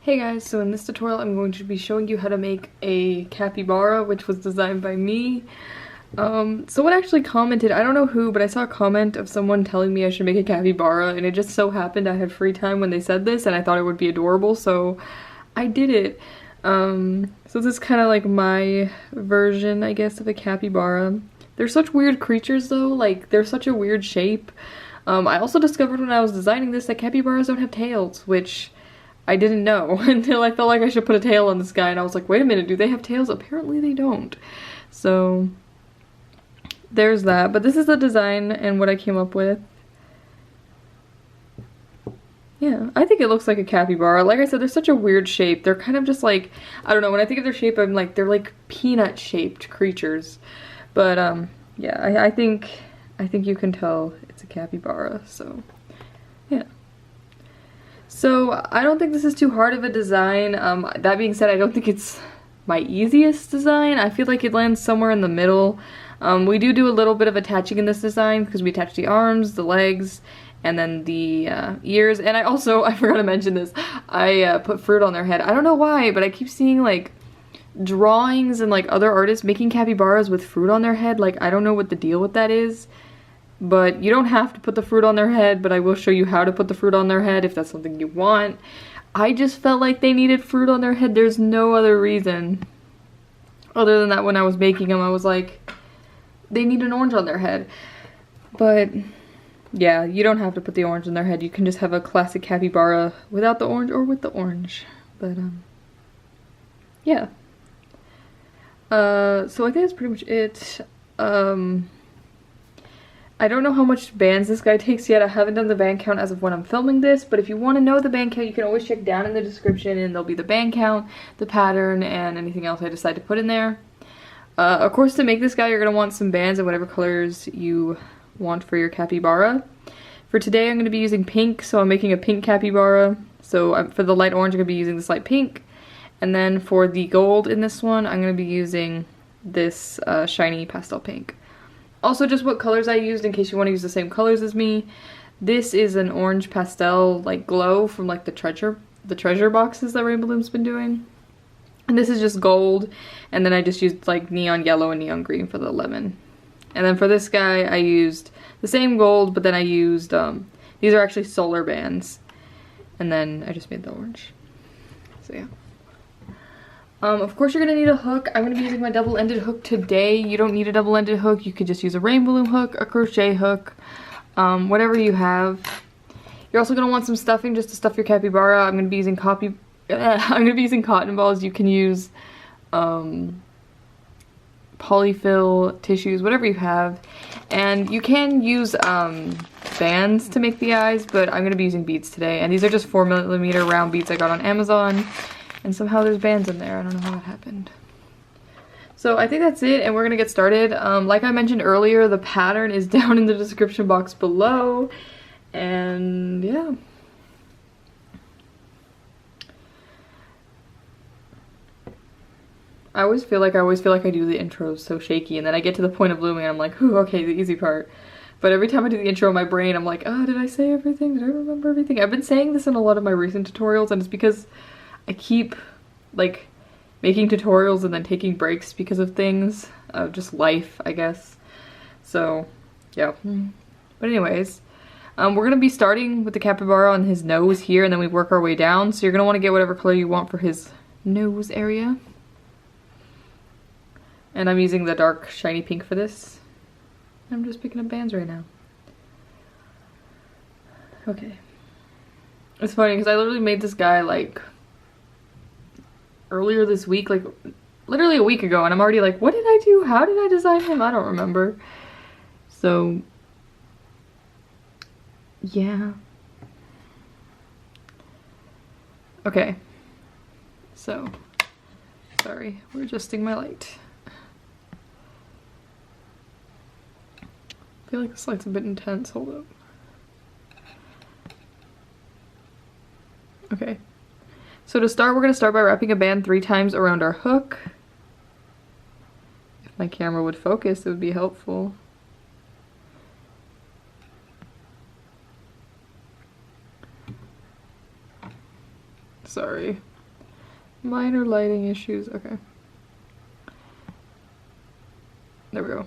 Hey guys, so in this tutorial I'm going to be showing you how to make a capybara, which was designed by me. Someone actually commented, I don't know who, but I saw a comment of someone telling me I should make a capybara, and it just so happened I had free time when they said this and I thought it would be adorable, so I did it. So this is kind of like my version, I guess, of a capybara. They're such weird creatures though, like they're such a weird shape. I also discovered when I was designing this that capybaras don't have tails, which I didn't know until I felt like I should put a tail on this guy, and I was like, wait a minute, do they have tails? Apparently they don't. So there's that, but this is the design and what I came up with. Yeah, I think it looks like a capybara. Like I said, they're such a weird shape. They're kind of just like, I don't know, when I think of their shape, I'm like, they're like peanut-shaped creatures. But yeah, I think you can tell it's a capybara, so yeah. So I don't think this is too hard of a design. That being said, I don't think it's my easiest design. I feel like it lands somewhere in the middle. We do a little bit of attaching in this design because we attach the arms, the legs, and then the ears. And I forgot to mention this, I put fruit on their head. I don't know why, but I keep seeing like drawings and like other artists making capybaras with fruit on their head. Like, I don't know what the deal with that is. But you don't have to put the fruit on their head, but I will show you how to put the fruit on their head if that's something you want. I just felt like they needed fruit on their head. There's no other reason. Other than that, when I was making them, I was like, they need an orange on their head. But yeah, you don't have to put the orange on their head. You can just have a classic capybara without the orange or with the orange. But yeah. So I think that's pretty much it. I don't know how much bands this guy takes yet. I haven't done the band count as of when I'm filming this, but if you want to know the band count, you can always check down in the description and there'll be the band count, the pattern, and anything else I decide to put in there. Of course, to make this guy, you're going to want some bands of whatever colors you want for your capybara. For today, I'm going to be using pink, so I'm making a pink capybara. So for the light orange, I'm going to be using this light pink. And then for the gold in this one, I'm going to be using this shiny pastel pink. Also, just what colors I used in case you want to use the same colors as me. This is an orange pastel like glow from like the treasure boxes that Rainbowloom's been doing. And this is just gold, and then I just used like neon yellow and neon green for the lemon. And then for this guy I used the same gold, but then I used these are actually solar bands. And then I just made the orange. So yeah. Of course you're going to need a hook. I'm going to be using my double-ended hook today. You don't need a double-ended hook. You could just use a Rainbowloom hook, a crochet hook, whatever you have. You're also going to want some stuffing just to stuff your capybara. I'm going to be using cotton balls. You can use polyfill tissues, whatever you have. And you can use bands to make the eyes, but I'm going to be using beads today. And these are just 4mm round beads I got on Amazon. And somehow there's bands in there. I don't know how that happened. So I think that's it, and we're gonna get started. Like I mentioned earlier, the pattern is down in the description box below. And yeah. I always feel like I do the intros so shaky, and then I get to the point of looming and I'm like, ooh, okay, the easy part. But every time I do the intro in my brain, I'm like, oh, did I say everything? Did I remember everything? I've been saying this in a lot of my recent tutorials, and it's because I keep like making tutorials and then taking breaks because of things, just life, I guess. So yeah. But anyways, we're gonna be starting with the capybara on his nose here, and then we work our way down. So you're gonna want to get whatever color you want for his nose area. And I'm using the dark shiny pink for this. I'm just picking up bands right now. Okay. It's funny because I literally made this guy like earlier this week, like literally a week ago, and I'm already like, what did I do? How did I design him? I don't remember. So yeah. Okay. So sorry, we're adjusting my light. I feel like this light's a bit intense. Hold up. Okay. So to start, we're going to start by wrapping a band 3 times around our hook. If my camera would focus, it would be helpful. Sorry. Minor lighting issues. Okay. There we go.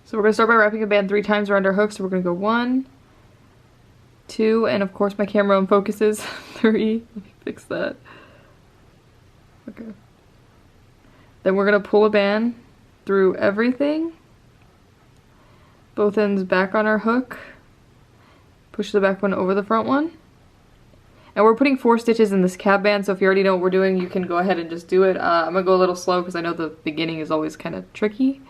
So we're going to start by wrapping a band 3 times around our hook. So we're going to go 1, 2, and of course my camera unfocuses. 3. Let me fix that. Okay. Then we're going to pull a band through everything. Both ends back on our hook. Push the back one over the front one. And we're putting 4 stitches in this cap band, so if you already know what we're doing, you can go ahead and just do it. I'm going to go a little slow because I know the beginning is always kind of tricky.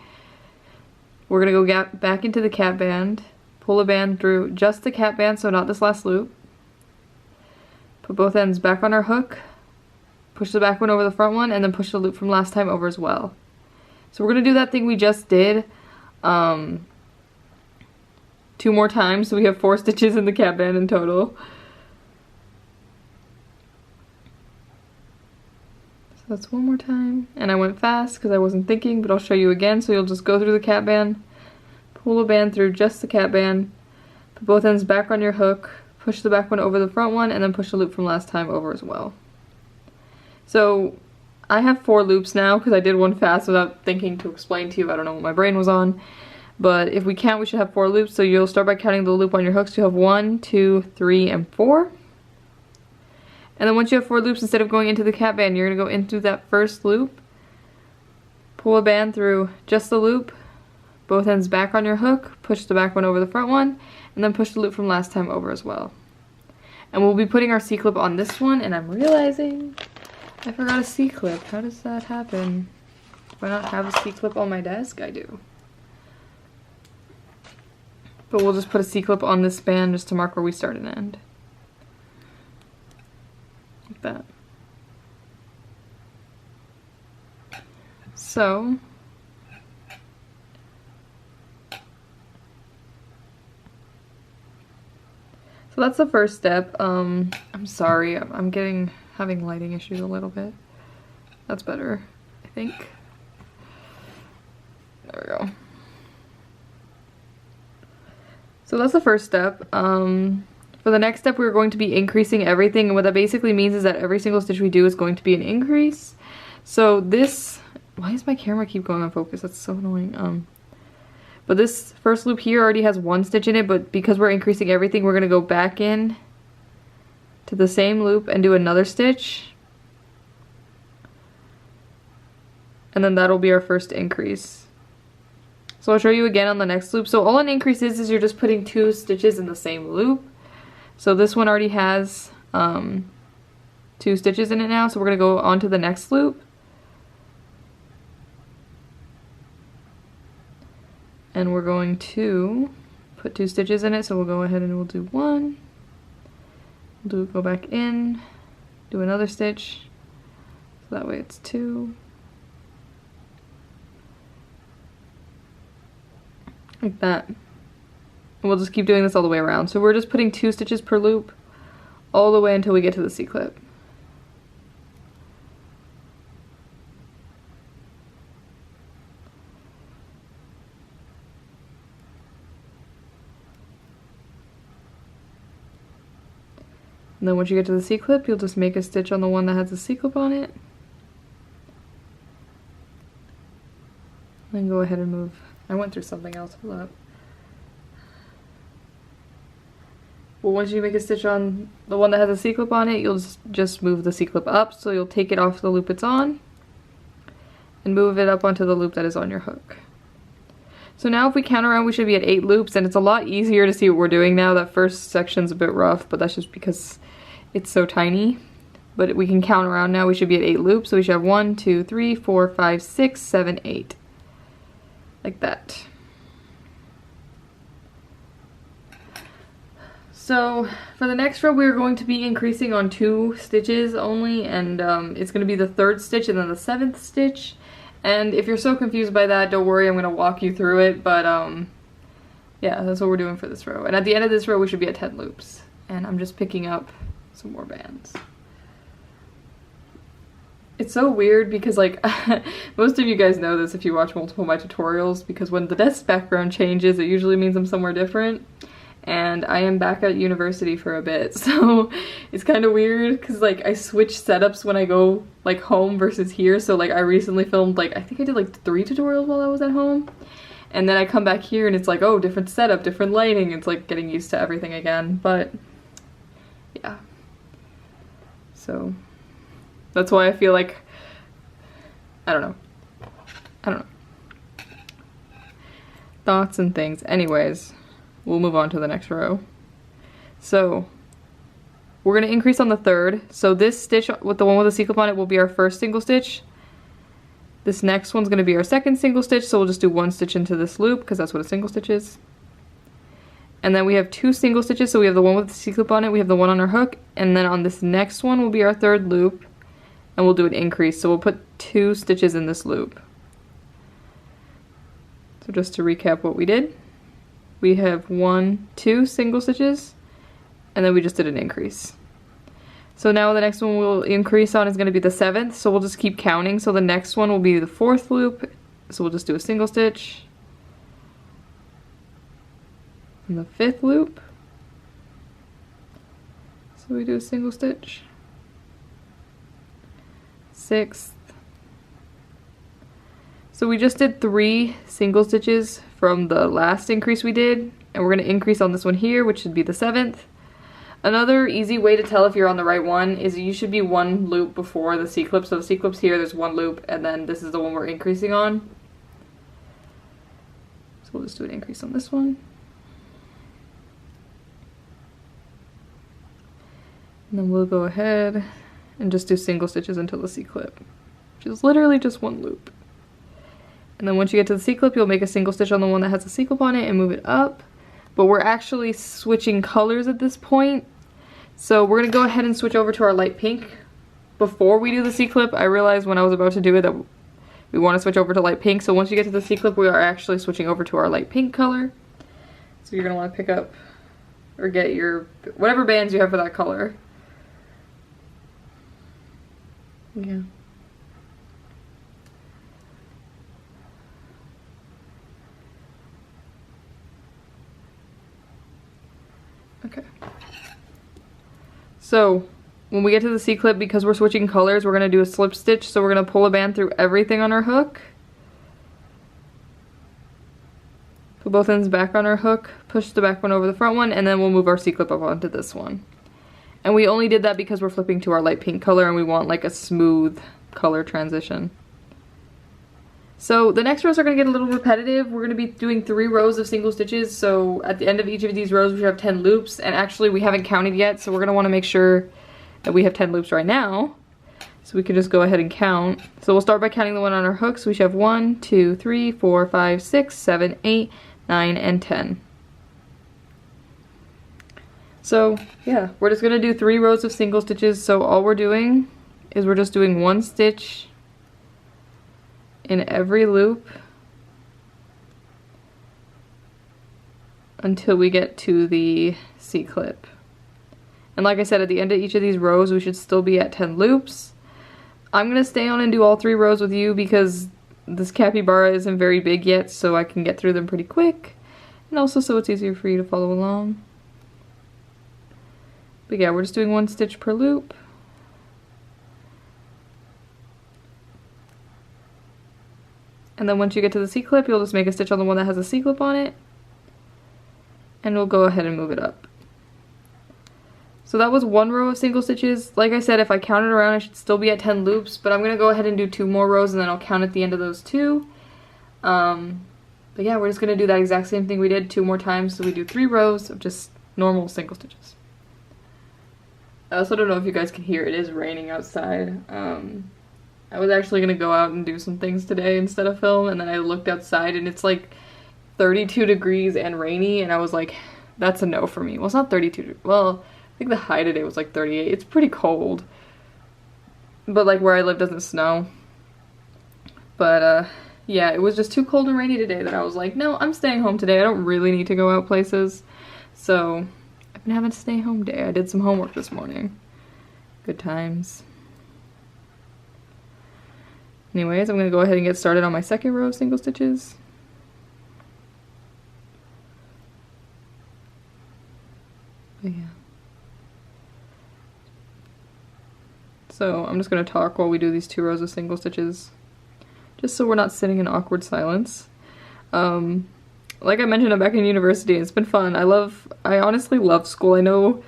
We're going to go back into the cap band, pull a band through just the cap band, so not this last loop. Put both ends back on our hook, push the back one over the front one, and then push the loop from last time over as well. So we're going to do that thing we just did 2 more times, so we have 4 stitches in the cap band in total. So that's 1 more time, and I went fast because I wasn't thinking, but I'll show you again. So you'll just go through the cap band, pull a band through just the cap band, put both ends back on your hook, push the back one over the front one, and then push the loop from last time over as well. So I have 4 loops now because I did one fast without thinking to explain to you. I don't know what my brain was on, but if we count, we should have 4 loops. So you'll start by counting the loop on your hooks. You have 1, 2, 3, and 4. And then once you have 4 loops, instead of going into the cap band, you're going to go into that first loop, pull a band through just the loop, both ends back on your hook, push the back one over the front one, and then push the loop from last time over as well. And we'll be putting our C-clip on this one, and I'm realizing I forgot a C-clip. How does that happen? Do I not have a C-clip on my desk? I do. But we'll just put a C-clip on this band just to mark where we start and end. Like that. So that's the first step. I'm sorry, I'm having lighting issues a little bit. That's better, I think. There we go. So that's the first step. For the next step, we're going to be increasing everything, and what that basically means is that every single stitch we do is going to be an increase. So this, why does my camera keep going on focus? That's so annoying. But this first loop here already has 1 stitch in it, but because we're increasing everything, we're going to go back in to the same loop and do another stitch. And then that'll be our first increase. So I'll show you again on the next loop. So all an increase is you're just putting 2 stitches in the same loop. So this one already has 2 stitches in it now, so we're going to go on to the next loop. And we're going to put 2 stitches in it, so we'll go ahead and we'll do 1. Go back in, do another stitch, so that way it's 2. Like that. And we'll just keep doing this all the way around. So we're just putting 2 stitches per loop all the way until we get to the C-clip. And then once you get to the C-clip, you'll just make a stitch on the one that has the C-clip on it. Then go ahead and move. I went through something else. Hold up. Well, once you make a stitch on the one that has a C-clip on it, you'll just move the C-clip up. So you'll take it off the loop it's on and move it up onto the loop that is on your hook. So now if we count around, we should be at 8 loops, and it's a lot easier to see what we're doing now. That first section's a bit rough, but that's just because it's so tiny. But we can count around now. We should be at 8 loops, so we should have 1, 2, 3, 4, 5, 6, 7, 8. Like that. So for the next row, we're going to be increasing on 2 stitches only, and it's going to be the 3rd stitch and then the 7th stitch. And if you're so confused by that, don't worry, I'm going to walk you through it, but yeah, that's what we're doing for this row. And at the end of this row, we should be at 10 loops. And I'm just picking up some more bands. It's so weird because, like, most of you guys know this if you watch multiple of my tutorials, because when the desk background changes, it usually means I'm somewhere different. and I am back at university for a bit, so it's kind of weird because like I switch setups when I go like home versus here. So like I recently filmed like I think I did like 3 tutorials while I was at home, and then I come back here and it's like, oh, different setup, different lighting. It's like getting used to everything again, but yeah. So that's why I feel like I don't know. Thoughts and things. Anyways, we'll move on to the next row. So we're going to increase on the 3rd. So this stitch with the one with the C-clip on it will be our first single stitch. This next one's going to be our second single stitch, so we'll just do 1 stitch into this loop because that's what a single stitch is. And then we have 2 single stitches, so we have the one with the C-clip on it, we have the one on our hook, and then on this next one will be our 3rd loop, and we'll do an increase. So we'll put 2 stitches in this loop. So just to recap what we did, we have 1, 2 single stitches, and then we just did an increase. So now the next one we'll increase on is going to be the 7th, so we'll just keep counting. So the next one will be the 4th loop, so we'll just do a single stitch. And the 5th loop, so we do a single stitch. 6th. So we just did 3 single stitches from the last increase we did, and we're going to increase on this one here, which should be the 7th. Another easy way to tell if you're on the right one is you should be 1 loop before the C-clip. So the C-clip's here, there's 1 loop, and then this is the one we're increasing on. So we'll just do an increase on this one. And then we'll go ahead and just do single stitches until the C-clip, which is literally just 1 loop. And then once you get to the C-clip, you'll make a single stitch on the one that has a C-clip on it and move it up. But we're actually switching colors at this point. So we're going to go ahead and switch over to our light pink. Before we do the C-clip, I realized when I was about to do it that we want to switch over to light pink. So once you get to the C-clip, we are actually switching over to our light pink color. So you're going to want to pick up or get your whatever bands you have for that color. Yeah. Okay. So when we get to the C-clip, because we're switching colors, we're going to do a slip stitch. So we're going to pull a band through everything on our hook. Put both ends back on our hook, push the back one over the front one, and then we'll move our C-clip up onto this one. And we only did that because we're flipping to our light pink color and we want like a smooth color transition. So the next rows are going to get a little repetitive. We're going to be doing 3 rows of single stitches. So at the end of each of these rows we should have 10 loops, and actually we haven't counted yet, so we're going to want to make sure that we have 10 loops right now. So we can just go ahead and count. So we'll start by counting the one on our hook. So we should have 1, 2, 3, 4, 5, 6, 7, 8, 9, and 10. So yeah, we're just going to do 3 rows of single stitches. So all we're doing is we're just doing 1 stitch in every loop until we get to the C-clip. And like I said, at the end of each of these rows we should still be at 10 loops. I'm gonna stay on and do all 3 rows with you because this capybara isn't very big yet, so I can get through them pretty quick, and also so it's easier for you to follow along. But yeah, we're just doing 1 stitch per loop. And then once you get to the C-clip, you'll just make a stitch on the one that has a C-clip on it, and we'll go ahead and move it up. So that was 1 row of single stitches. Like I said, if I counted around, I should still be at 10 loops, but I'm going to go ahead and do 2 more rows and then I'll count at the end of those 2. But yeah, we're just going to do that exact same thing we did 2 more times, so we do 3 rows of just normal single stitches. I also don't know if you guys can hear, it is raining outside. I was actually going to go out and do some things today instead of film, and then I looked outside and it's like 32 degrees and rainy, and I was like, that's a no for me. Well, it's not 32, well, I think the high today was like 38. It's pretty cold, but like where I live doesn't snow. But yeah, it was just too cold and rainy today that I was like, no, I'm staying home today. I don't really need to go out places. So I've been having a stay home day. I did some homework this morning. Good times. Anyways, I'm going to go ahead and get started on my second row of single stitches. So I'm just gonna talk while we do these 2 rows of single stitches, just so we're not sitting in awkward silence. Like I mentioned, I'm back in university and it's been fun. I honestly love school. I know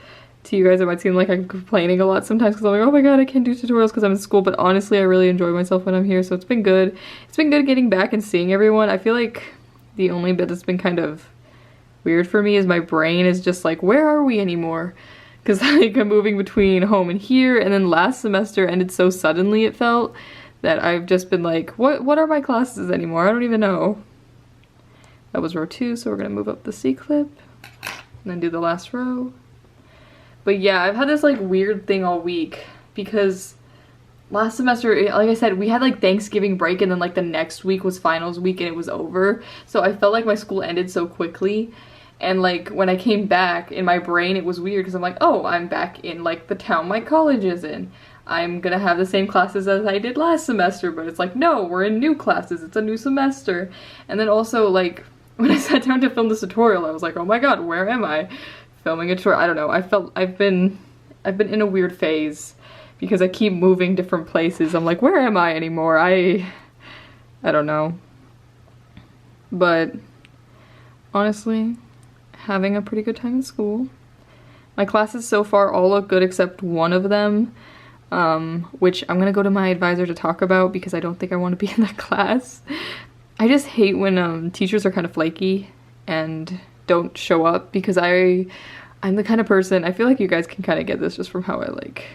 to you guys it might seem like I'm complaining a lot sometimes because I'm like, oh my god, I can't do tutorials because I'm in school, but honestly I really enjoy myself when I'm here, so it's been good. It's been good getting back and seeing everyone. I feel like the only bit that's been kind of weird for me is my brain is just like, where are we anymore? Because like I'm moving between home and here, and then last semester ended so suddenly it felt that I've just been like, what are my classes anymore? I don't even know. That was row 2, so we're gonna move up the C-clip and then do the last row. But yeah, I've had this like weird thing all week because last semester, like I said, we had like Thanksgiving break and then like the next week was finals week and it was over. So I felt like my school ended so quickly. And like when I came back in my brain, it was weird because I'm like, oh, I'm back in like the town my college is in. I'm gonna have the same classes as I did last semester, but it's like, no, we're in new classes. It's a new semester. And then also like when I sat down to film this tutorial, I was like, oh my god, where am I? Filming a tutorial. I don't know. I've been in a weird phase because I keep moving different places. I'm like, where am I anymore? I don't know. But honestly, having a pretty good time in school. My classes so far all look good except one of them, which I'm gonna go to my advisor to talk about because I don't think I want to be in that class. I just hate when teachers are kind of flaky and don't show up because I'm the kind of person, I feel like you guys can kind of get this just from how I like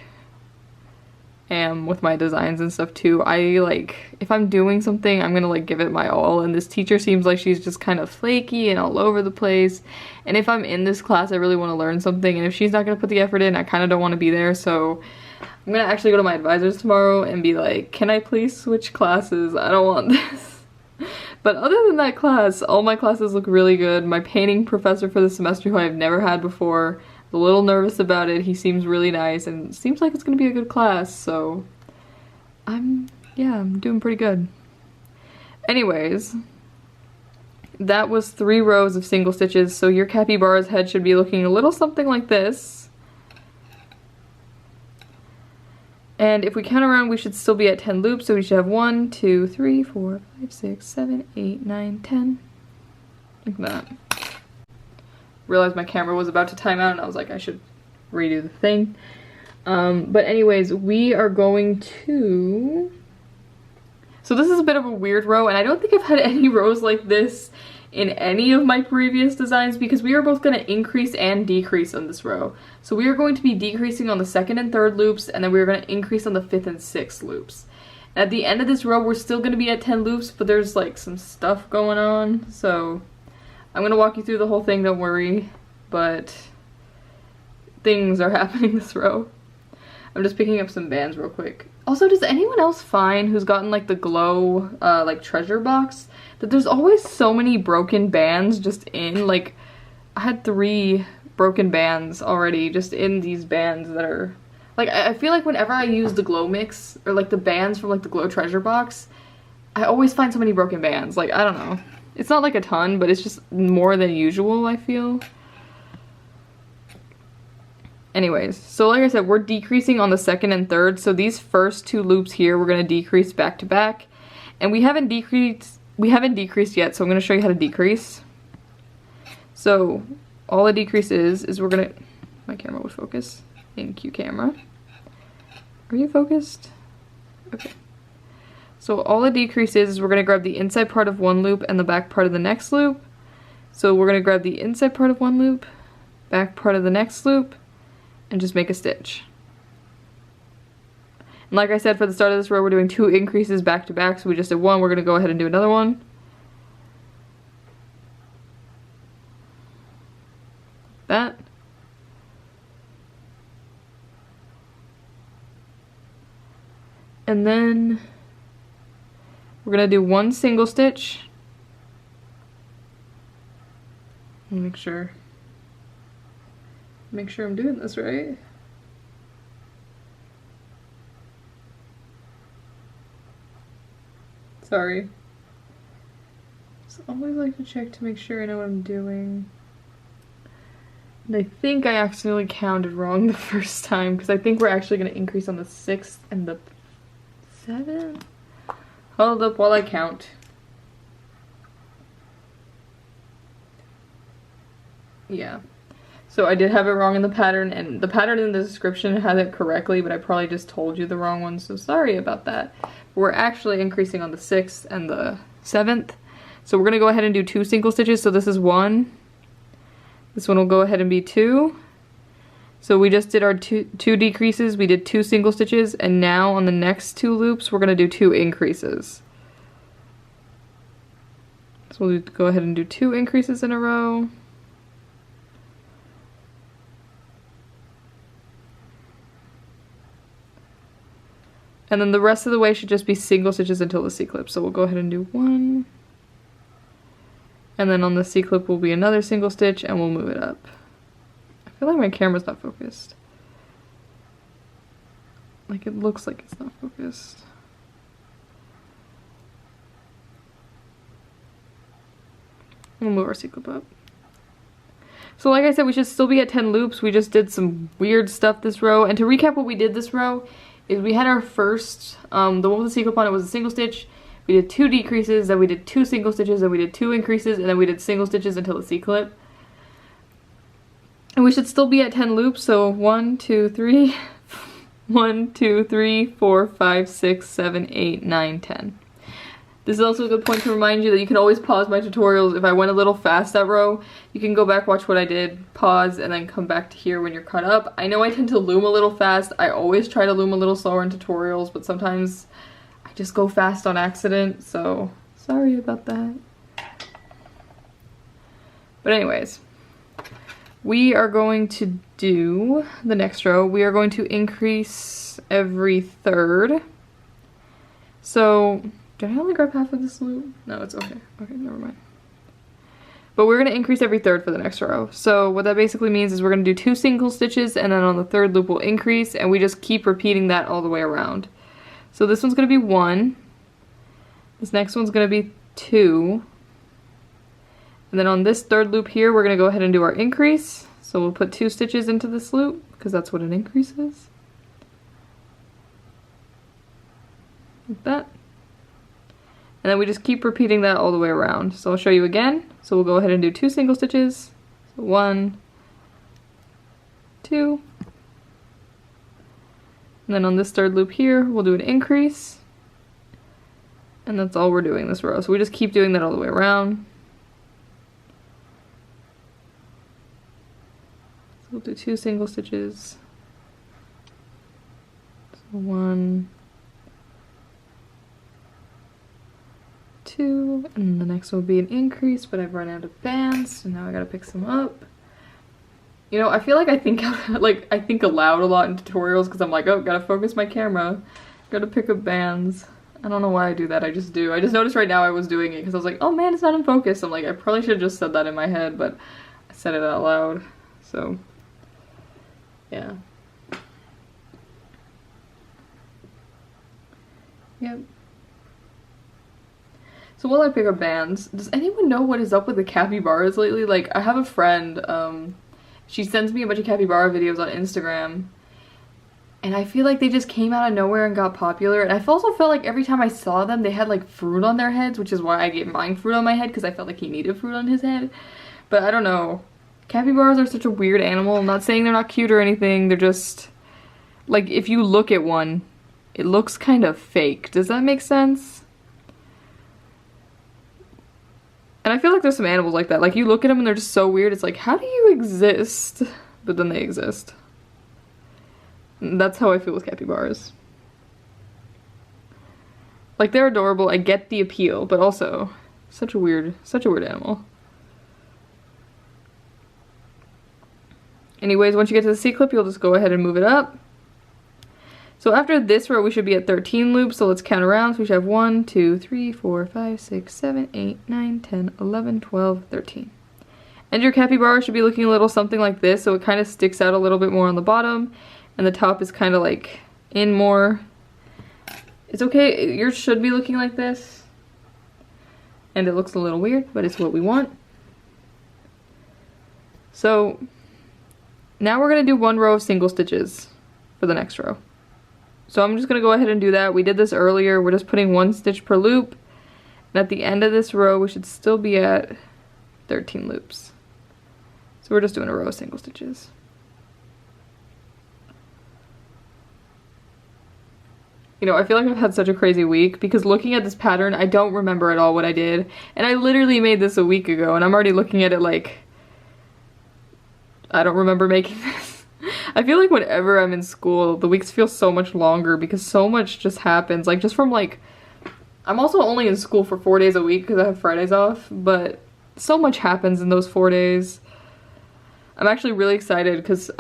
am with my designs and stuff too. I like, if I'm doing something, I'm gonna like give it my all, and this teacher seems like she's just kind of flaky and all over the place. And if I'm in this class, I really want to learn something, and if she's not gonna put the effort in, I kind of don't want to be there. So I'm gonna actually go to my advisors tomorrow and be like, can I please switch classes? I don't want this. But other than that class, all my classes look really good. My painting professor for the semester, who I've never had before, a little nervous about it. He seems really nice and seems like it's gonna be a good class, so I'm doing pretty good. Anyways, that was 3 rows of single stitches, so your capybara's head should be looking a little something like this. And if we count around, we should still be at 10 loops, so we should have 1, 2, 3, 4, 5, 6, 7, 8, 9, 10. Like that. Realized my camera was about to time out and I was like, I should redo the thing. But anyways, we are going to... So this is a bit of a weird row, and I don't think I've had any rows like this in any of my previous designs because we are both going to increase and decrease on this row. So we are going to be decreasing on the 2nd and 3rd loops, and then we're going to increase on the 5th and 6th loops. At the end of this row, we're still going to be at 10 loops, but there's like some stuff going on, so I'm going to walk you through the whole thing, don't worry, but things are happening this row. I'm just picking up some bands real quick. Also, does anyone else find who's gotten like the glow like treasure box that there's always so many broken bands just in, like I had 3 broken bands already just in these bands that are like, I feel like whenever I use the glow mix or like the bands from like the glow treasure box, I always find so many broken bands. Like, I don't know. It's not like a ton, but it's just more than usual, I feel. Anyways, so like I said, we're decreasing on the 2nd and 3rd, so these first 2 loops here, we're going to decrease back to back. And we haven't decreased yet, so I'm going to show you how to decrease. So, all a decrease is we're going to... My camera would focus. Thank you, camera. Are you focused? Okay. So all a decrease is we're going to grab the inside part of one loop and the back part of the next loop. So we're going to grab the inside part of one loop, back part of the next loop, and just make a stitch. And like I said, for the start of this row, we're doing 2 increases back to back, so we just did 1. We're going to go ahead and do another one. That. And then we're going to do 1 single stitch. Make sure I'm doing this right. Sorry. Just always like to check to make sure I know what I'm doing. And I think I accidentally counted wrong the first time because I think we're actually going to increase on the 6th and the 7th. Hold up while I count. Yeah. So I did have it wrong in the pattern, and the pattern in the description had it correctly, but I probably just told you the wrong one, so sorry about that. We're actually increasing on the 6th and the 7th. So we're going to go ahead and do 2 single stitches. So this is 1. This one will go ahead and be 2. So we just did our two decreases, we did 2 single stitches, and now on the next 2 loops we're going to do 2 increases. So we'll go ahead and do 2 increases in a row. And then the rest of the way should just be single stitches until the C-clip. So we'll go ahead and do 1. And then on the C-clip will be another single stitch and we'll move it up. I feel like my camera's not focused. Like it looks like it's not focused. We'll move our C-clip up. So like I said, we should still be at 10 loops. We just did some weird stuff this row. And to recap what we did this row, is we had our first, the one with the C-clip on it was a single stitch. We did 2 decreases, then we did 2 single stitches, then we did 2 increases, and then we did single stitches until the C-clip. And we should still be at 10 loops, so 1, 2, 3, 1, 2, 3, 4, 5, 6, 7, 8, 9, 10. This is also a good point to remind you that you can always pause my tutorials. If I went a little fast that row, you can go back, watch what I did, pause, and then come back to here when you're caught up. I know I tend to loom a little fast. I always try to loom a little slower in tutorials, but sometimes I just go fast on accident, so sorry about that. But anyways, we are going to do the next row. We are going to increase every third. So, did I only grab half of this loop? No, it's okay. Okay, never mind. But we're going to increase every third for the next row. So what that basically means is we're going to do 2 single stitches, and then on the third loop we'll increase, and we just keep repeating that all the way around. So this one's going to be 1. This next one's going to be 2. And then on this third loop here, we're going to go ahead and do our increase. So we'll put 2 stitches into this loop, because that's what an increase is. Like that. And then we just keep repeating that all the way around. So I'll show you again. So we'll go ahead and do 2 single stitches. So 1, 2. And then on this third loop here, we'll do an increase. And that's all we're doing this row. So we just keep doing that all the way around. So we'll do 2 single stitches. So 1, 2, and the next will be an increase, but I've run out of bands, so now I gotta pick some up. You know, I feel like I think aloud a lot in tutorials because I'm like, oh, gotta focus my camera, gotta pick up bands. I don't know why I do that, I just do. I just noticed right now I was doing it because I was like, oh man, it's not in focus. I'm like, I probably should have just said that in my head, but I said it out loud, so yeah. Yep. So while I pick up bands, does anyone know what is up with the capybaras lately? Like, I have a friend, she sends me a bunch of capybara videos on Instagram, and I feel like they just came out of nowhere and got popular, and I also felt like every time I saw them, they had like fruit on their heads, which is why I gave mine fruit on my head, because I felt like he needed fruit on his head. But I don't know. Capybaras are such a weird animal. I'm not saying they're not cute or anything, they're just, like, if you look at one, it looks kind of fake. Does that make sense? And I feel like there's some animals like that. Like, you look at them and they're just so weird. It's like, how do you exist? But then they exist. And that's how I feel with capybaras. Like, they're adorable. I get the appeal, but also such a weird animal. Anyways, once you get to the C-clip, you'll just go ahead and move it up. So after this row, we should be at 13 loops, so let's count around. So we should have 1, 2, 3, 4, 5, 6, 7, 8, 9, 10, 11, 12, 13. And your capybara should be looking a little something like this, so it kind of sticks out a little bit more on the bottom, and the top is kind of like in more. It's okay, yours should be looking like this. And it looks a little weird, but it's what we want. So now we're gonna do 1 row of single stitches for the next row. So I'm just gonna go ahead and do that. We did this earlier. We're just putting 1 stitch per loop. And at the end of this row, we should still be at 13 loops. So we're just doing a row of single stitches. You know, I feel like I've had such a crazy week because looking at this pattern, I don't remember at all what I did. And I literally made this a week ago and I'm already looking at it like, I don't remember making this. I feel like whenever I'm in school, the weeks feel so much longer because so much just happens. Like just from like, I'm also only in school for 4 days a week because I have Fridays off, but so much happens in those 4 days. I'm actually really excited because,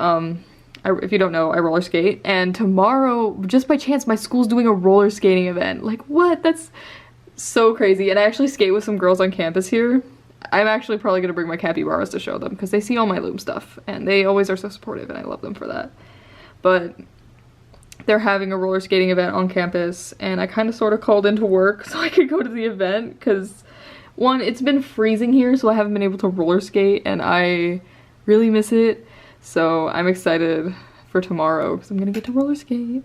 if you don't know, I roller skate, and tomorrow, just by chance, my school's doing a roller skating event. Like, what? That's so crazy. And I actually skate with some girls on campus here. I'm actually probably gonna bring my capybaras to show them because they see all my Loom stuff, and they always are so supportive, and I love them for that. But they're having a roller skating event on campus, and I kind of sort of called into work so I could go to the event because, one, it's been freezing here, so I haven't been able to roller skate, and I really miss it. So I'm excited for tomorrow because I'm gonna get to roller skate.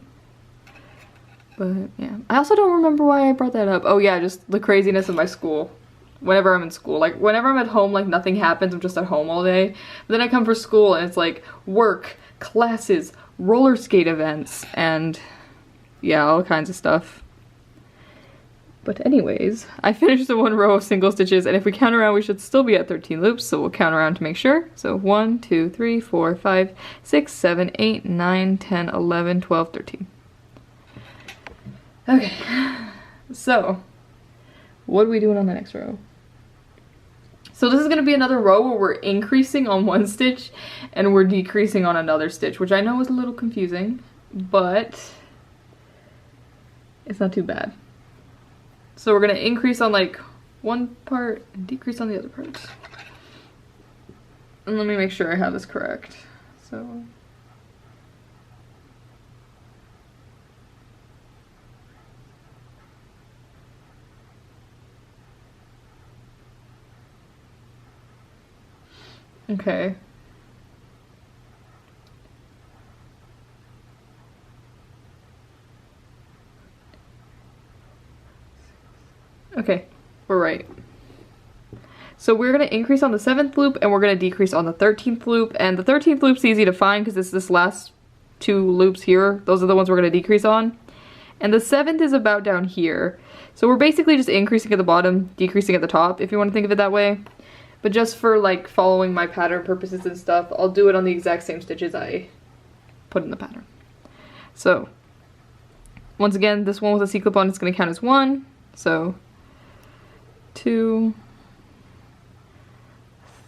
But yeah, I also don't remember why I brought that up. Oh yeah, just the craziness of my school. Whenever I'm in school, like whenever I'm at home, like nothing happens, I'm just at home all day. But then I come for school and it's like work, classes, roller skate events, and yeah, all kinds of stuff. But anyways, I finished the 1 row of single stitches, and if we count around, we should still be at 13 loops, so we'll count around to make sure. So 1, 2, 3, 4, 5, 6, 7, 8, 9, 10, 11, 12, 13. Okay, so what are we doing on the next row? So this is going to be another row where we're increasing on 1 stitch and we're decreasing on another stitch, which I know is a little confusing, but it's not too bad. So we're going to increase on like one part and decrease on the other part. And let me make sure I have this correct. So okay. Okay, we're right. So we're going to increase on the 7th loop and we're going to decrease on the 13th loop. And the 13th loop's easy to find because it's this last 2 loops here. Those are the ones we're going to decrease on. And the 7th is about down here. So we're basically just increasing at the bottom, decreasing at the top, if you want to think of it that way. But just for like following my pattern purposes and stuff, I'll do it on the exact same stitches I put in the pattern. So once again, this one with a C-clip on is going to count as 1. So 2,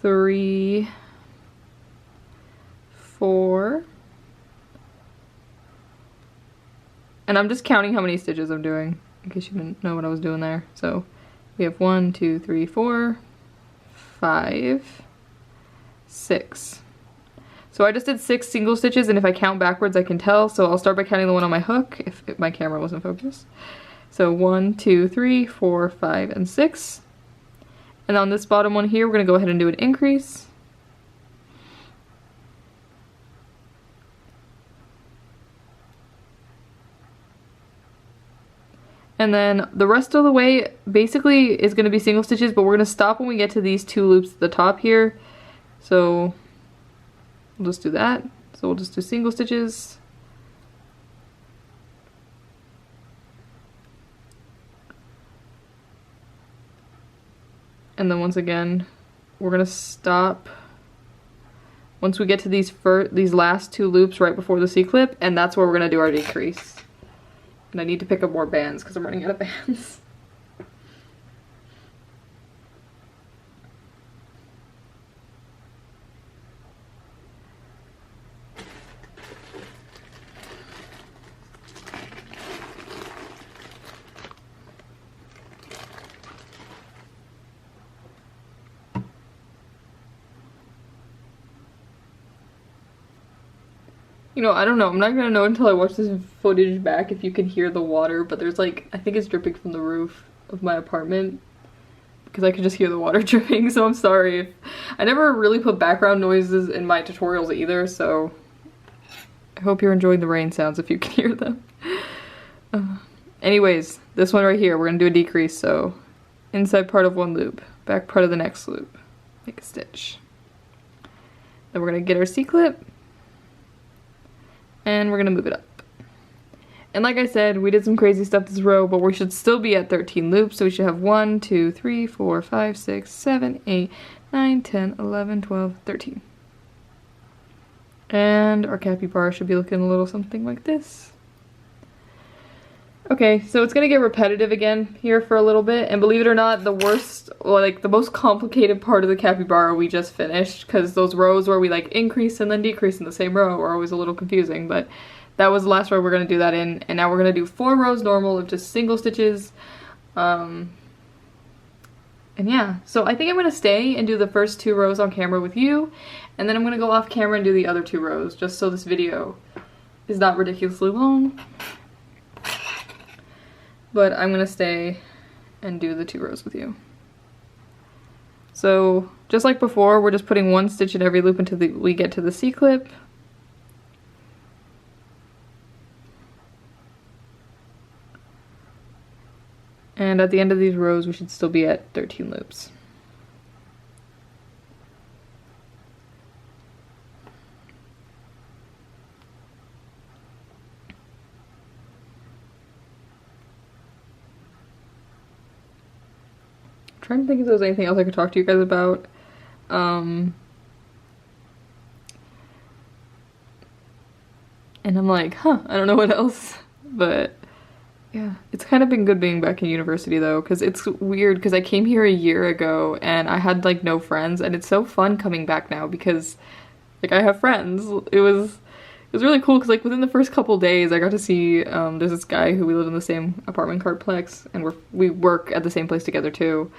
3, 4, and I'm just counting how many stitches I'm doing in case you didn't know what I was doing there. So we have 1, 2, 3, 4, 5, 6. So I just did 6 single stitches, and if I count backwards I can tell, so I'll start by counting the one on my hook if my camera wasn't focused. So 1, 2, 3, 4, 5, and 6. And on this bottom one here, we're going to go ahead and do an increase. And then the rest of the way basically is going to be single stitches, but we're going to stop when we get to these 2 loops at the top here. So we'll just do that. So we'll just do single stitches. And then once again, we're gonna stop once we get to these last 2 loops right before the C-clip, and that's where we're gonna do our decrease. And I need to pick up more bands because I'm running out of bands. You know, I don't know. I'm not gonna know until I watch this footage back if you can hear the water, but there's like, I think it's dripping from the roof of my apartment. because I could just hear the water dripping, so I'm sorry. I never really put background noises in my tutorials either, so I hope you're enjoying the rain sounds if you can hear them. Anyways, this one right here, we're gonna do a decrease, so inside part of one loop, back part of the next loop, make a stitch. Then we're gonna get our C-clip, and we're gonna move it up. And like I said, we did some crazy stuff this row, but we should still be at 13 loops, so we should have 1, 2, 3, 4, 5, 6, 7, 8, 9, 10, 11, 12, 13. And our capybara should be looking a little something like this. Okay, so it's gonna get repetitive again here for a little bit, and believe it or not, the worst, or like the most complicated part of the capybara we just finished, because those rows where we like increase and then decrease in the same row are always a little confusing, but that was the last row we're gonna do that in, and now we're gonna do 4 rows normal of just single stitches. And yeah, so I think I'm gonna stay and do the first 2 rows on camera with you, and then I'm gonna go off camera and do the other 2 rows, just so this video is not ridiculously long. But I'm gonna stay and do the 2 rows with you. So just like before, we're just putting 1 stitch in every loop until we get to the C-clip. And at the end of these rows, we should still be at 13 loops. Trying to think if there's anything else I could talk to you guys about. And I'm like, I don't know what else, but yeah, it's kind of been good being back in university though, because it's weird because I came here a year ago and I had like no friends, and it's so fun coming back now because like I have friends. It was really cool because like within the first couple days I got to see there's this guy who we live in the same apartment complex, and we work at the same place together too.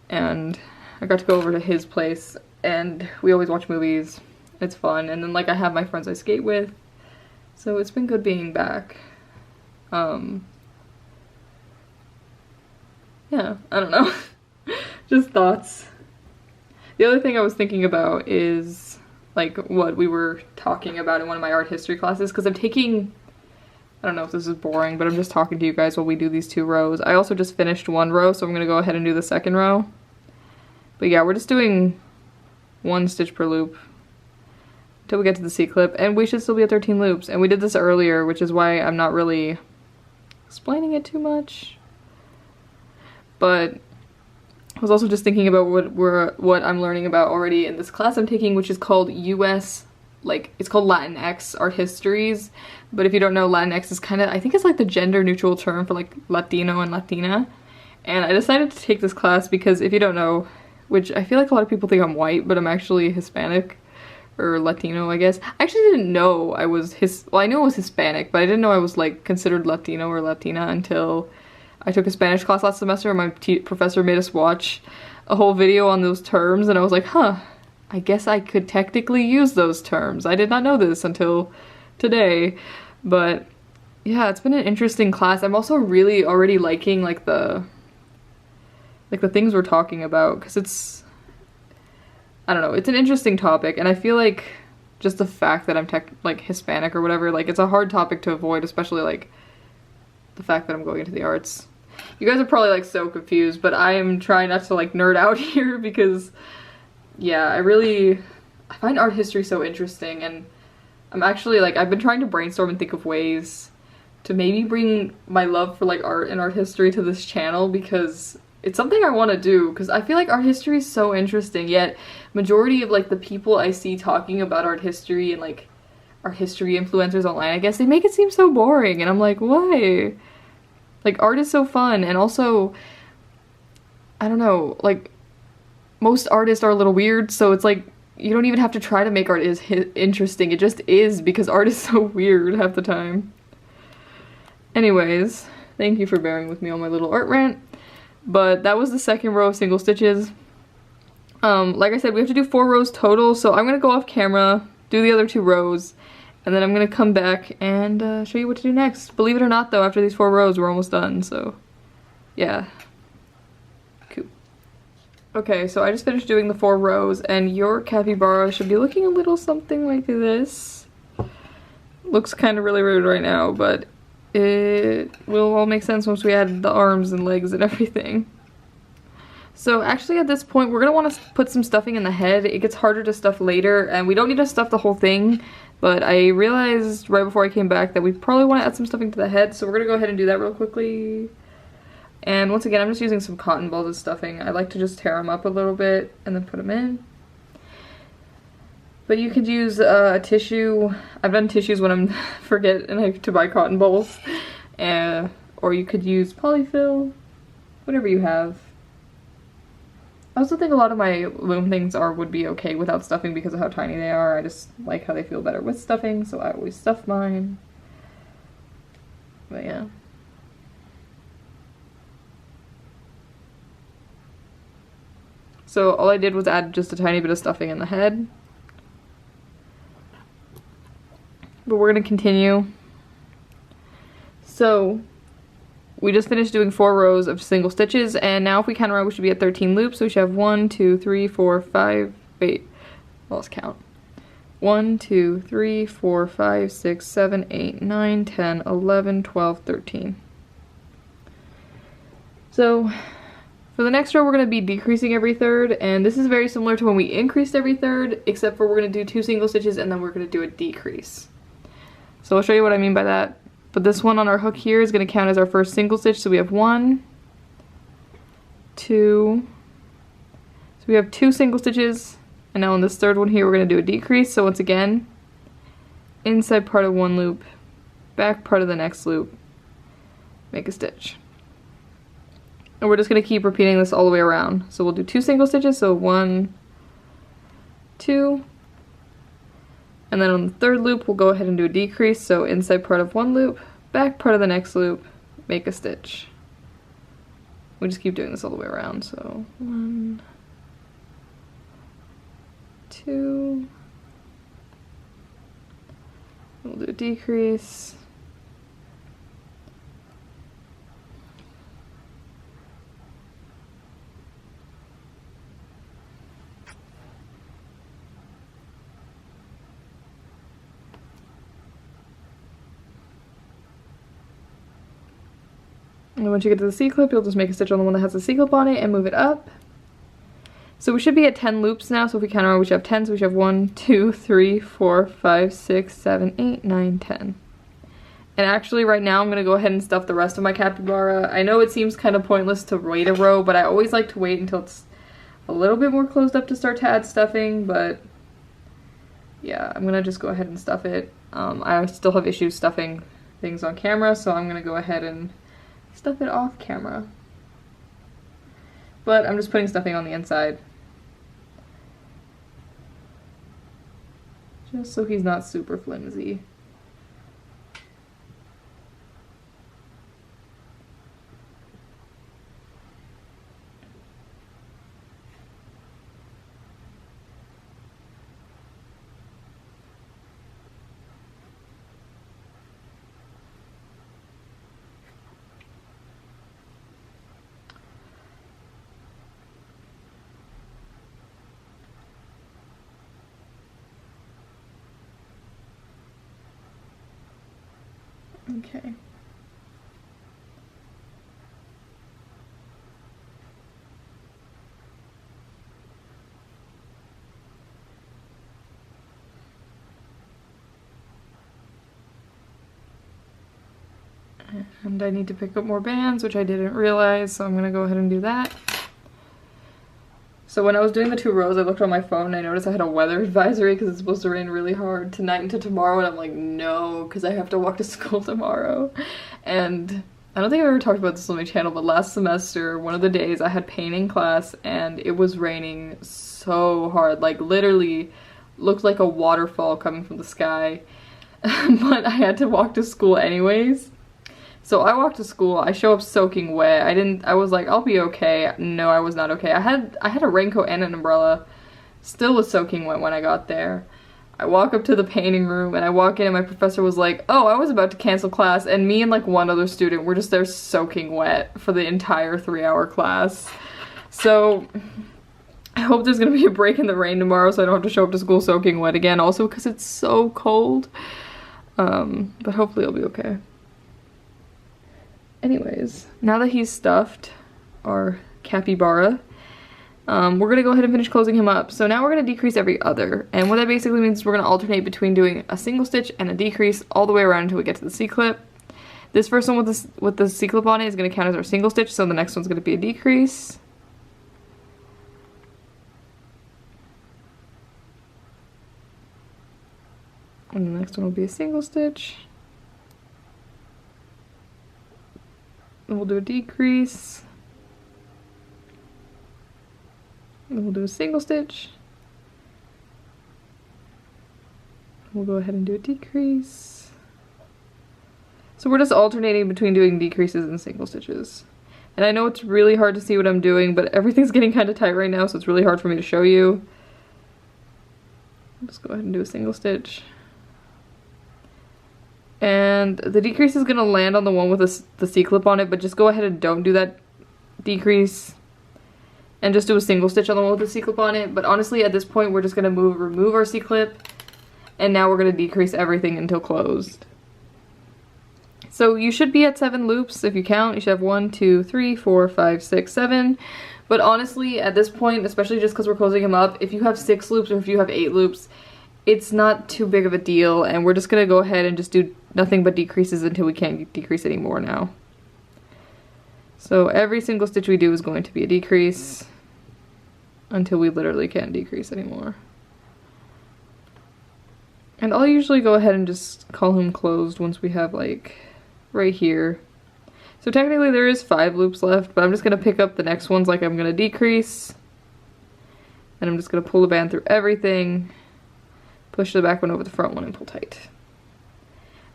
And I got to go over to his place, and we always watch movies. It's fun, and then like I have my friends I skate with, so it's been good being back. Yeah, I don't know. Just thoughts. The other thing I was thinking about is like what we were talking about in one of my art history classes, because I'm taking, I don't know if this is boring, but I'm just talking to you guys while we do these 2 rows. I also just finished 1 row, so I'm gonna go ahead and do the 2nd row. But yeah, we're just doing 1 stitch per loop until we get to the C-clip, and we should still be at 13 loops. And we did this earlier, which is why I'm not really explaining it too much. But I was also just thinking about what I'm learning about already in this class I'm taking, which is called US, like it's called Latinx art histories. But if you don't know, Latinx is kind of, I think it's like the gender neutral term for like Latino and Latina. And I decided to take this class because if you don't know, which I feel like a lot of people think I'm white, but I'm actually Hispanic or Latino, I guess. I actually didn't know I was well, I knew I was Hispanic, but I didn't know I was like considered Latino or Latina until I took a Spanish class last semester, and my professor made us watch a whole video on those terms, and I was like, I guess I could technically use those terms. I did not know this until today, but yeah, it's been an interesting class. I'm also really already liking like the things we're talking about, because it's, I don't know, it's an interesting topic, and I feel like just the fact that I'm like Hispanic or whatever, like it's a hard topic to avoid, especially like the fact that I'm going into the arts. You guys are probably like so confused, but I am trying not to like nerd out here because yeah, I find art history so interesting, and I'm actually like, I've been trying to brainstorm and think of ways to maybe bring my love for like art and art history to this channel, because it's something I want to do, because I feel like art history is so interesting, yet majority of like the people I see talking about art history and like art history influencers online, I guess, they make it seem so boring, and I'm like, why? Like, art is so fun, and also, I don't know, like, most artists are a little weird, so it's like, you don't even have to try to make art interesting, it just is, because art is so weird half the time. Anyways, thank you for bearing with me on my little art rant, but that was the 2nd row of single stitches. Like I said, we have to do 4 rows total, so I'm gonna go off camera, do the other 2 rows, and then I'm gonna come back and show you what to do next. Believe it or not though, after these 4 rows, we're almost done, so yeah. Cool. Okay, so I just finished doing the 4 rows, and your capybara should be looking a little something like this. Looks kind of really rude right now, but it will all make sense once we add the arms and legs and everything. So actually at this point, we're going to want to put some stuffing in the head. It gets harder to stuff later, and we don't need to stuff the whole thing, but I realized right before I came back that we probably want to add some stuffing to the head, so we're going to go ahead and do that real quickly. And once again, I'm just using some cotton balls as stuffing. I like to just tear them up a little bit and then put them in. But you could use a tissue. I've done tissues when I'm forget and I have to buy cotton balls. Or you could use polyfill, whatever you have. I also think a lot of my loom things would be okay without stuffing because of how tiny they are. I just like how they feel better with stuffing, so I always stuff mine. But yeah. So all I did was add just a tiny bit of stuffing in the head. But we're going to continue. So we just finished doing 4 rows of single stitches, and now if we count around, we should be at 13 loops. So we should have 1, 2, 3, 4, 5, wait, let's count. 1, 2, 3, 4, 5, 6, 7, 8, 9, 10, 11, 12, 13. So for the next row, we're going to be decreasing every third, and this is very similar to when we increased every third, except for we're going to do 2 single stitches and then we're going to do a decrease. So I'll show you what I mean by that. But this one on our hook here is going to count as our first single stitch, so we have 1, 2, so we have 2 single stitches, and now on this third one here we're going to do a decrease. So once again, inside part of one loop, back part of the next loop, make a stitch. And we're just going to keep repeating this all the way around. So we'll do 2 single stitches, so 1, 2, and then on the third loop we'll go ahead and do a decrease, so inside part of one loop, back part of the next loop, make a stitch. We just keep doing this all the way around, so 1, 2, we'll do a decrease. And once you get to the C-clip, you'll just make a stitch on the one that has the C-clip on it and move it up. So we should be at 10 loops now, so if we count around, we should have 10, so we should have 1, 2, 3, 4, 5, 6, 7, 8, 9, 10. And actually right now I'm going to go ahead and stuff the rest of my capybara. I know it seems kind of pointless to wait a row, but I always like to wait until it's a little bit more closed up to start to add stuffing, but yeah, I'm going to just go ahead and stuff it. I still have issues stuffing things on camera, so I'm going to go ahead and stuff it off camera. But I'm just putting stuffing on the inside, just so he's not super flimsy. Okay. And I need to pick up more bands, which I didn't realize, so I'm gonna go ahead and do that. So when I was doing the 2 rows, I looked on my phone and I noticed I had a weather advisory because it's supposed to rain really hard tonight into tomorrow, and I'm like, no, because I have to walk to school tomorrow. And I don't think I've ever talked about this on my channel, but last semester, one of the days I had painting class and it was raining so hard, like literally looked like a waterfall coming from the sky. But I had to walk to school anyways. So I walked to school, I show up soaking wet. I was like, I'll be okay. No, I was not okay. I had a raincoat and an umbrella. Still was soaking wet when I got there. I walk up to the painting room and I walk in and my professor was like, oh, I was about to cancel class, and me and like one other student were just there soaking wet for the entire 3-hour class. So I hope there's gonna be a break in the rain tomorrow so I don't have to show up to school soaking wet again. Also because it's so cold. But hopefully it'll be okay. Anyways, now that he's stuffed, our capybara, we're gonna go ahead and finish closing him up. So now we're gonna decrease every other. And what that basically means is we're gonna alternate between doing a single stitch and a decrease all the way around until we get to the C-clip. This first one with the C-clip on it is gonna count as our single stitch, so the next one's gonna be a decrease. And the next one will be a single stitch. And we'll do a decrease. And we'll do a single stitch. We'll go ahead and do a decrease. So we're just alternating between doing decreases and single stitches. And I know it's really hard to see what I'm doing, but everything's getting kind of tight right now, so it's really hard for me to show you. Just go ahead and do a single stitch. And the decrease is going to land on the one with the C-clip on it, but just go ahead and don't do that decrease. And just do a single stitch on the one with the C-clip on it. But honestly, at this point, we're just going to remove our C-clip. And now we're going to decrease everything until closed. So you should be at 7 loops if you count. You should have 1, 2, 3, 4, 5, 6, 7. But honestly, at this point, especially just because we're closing him up, if you have 6 loops or if you have 8 loops, it's not too big of a deal. And we're just going to go ahead and just do nothing but decreases until we can't decrease anymore now. So every single stitch we do is going to be a decrease until we literally can't decrease anymore. And I'll usually go ahead and just call him closed once we have like right here. So technically there is 5 loops left, but I'm just going to pick up the next ones like I'm going to decrease. And I'm just going to pull the band through everything, push the back one over the front one and pull tight.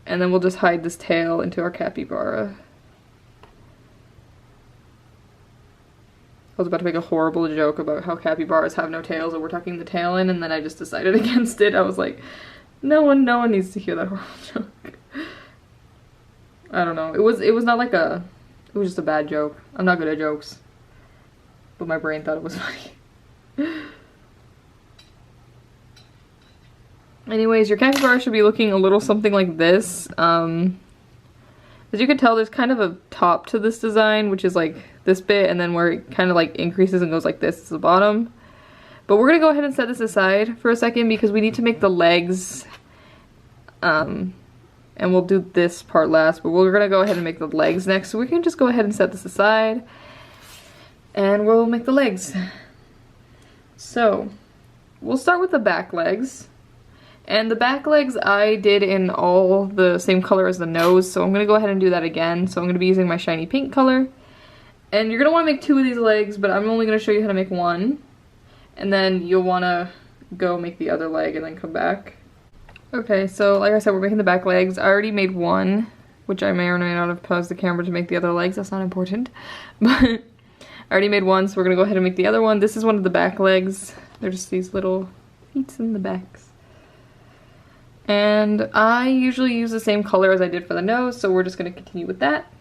And then we'll just hide this tail into our capybara. I was about to make a horrible joke about how capybaras have no tails and we're tucking the tail in, and then I just decided against it. I was like, no one needs to hear that horrible joke. I don't know. It was not like it was just a bad joke. I'm not good at jokes. But my brain thought it was funny. Anyways, your capybara should be looking a little something like this. As you can tell, there's kind of a top to this design, which is like this bit, and then where it kind of like increases and goes like this is the bottom. But we're gonna go ahead and set this aside for a second because we need to make the legs. And we'll do this part last, but we're gonna go ahead and make the legs next. So we can just go ahead and set this aside, and we'll make the legs. So we'll start with the back legs. And the back legs I did in all the same color as the nose, so I'm going to go ahead and do that again. So I'm going to be using my shiny pink color. And you're going to want to make 2 of these legs, but I'm only going to show you how to make 1. And then you'll want to go make the other leg and then come back. Okay, so like I said, we're making the back legs. I already made 1, which I may or may not have paused the camera to make the other legs. That's not important. But I already made 1, so we're going to go ahead and make the other one. This is one of the back legs. They're just these little feet in the backs. And I usually use the same color as I did for the nose, so we're just going to continue with that.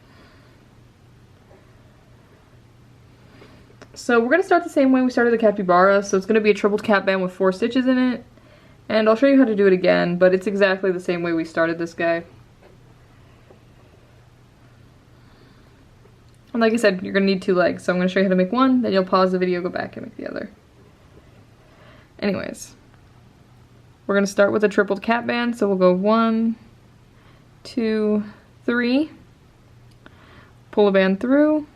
So we're going to start the same way we started the capybara, so it's going to be a triple cap band with 4 stitches in it. And I'll show you how to do it again, but it's exactly the same way we started this guy. And like I said, you're going to need 2 legs, so I'm going to show you how to make 1, then you'll pause the video, go back and make the other. Anyways. We're going to start with a tripled cap band, so we'll go 1, 2, 3, pull a band through,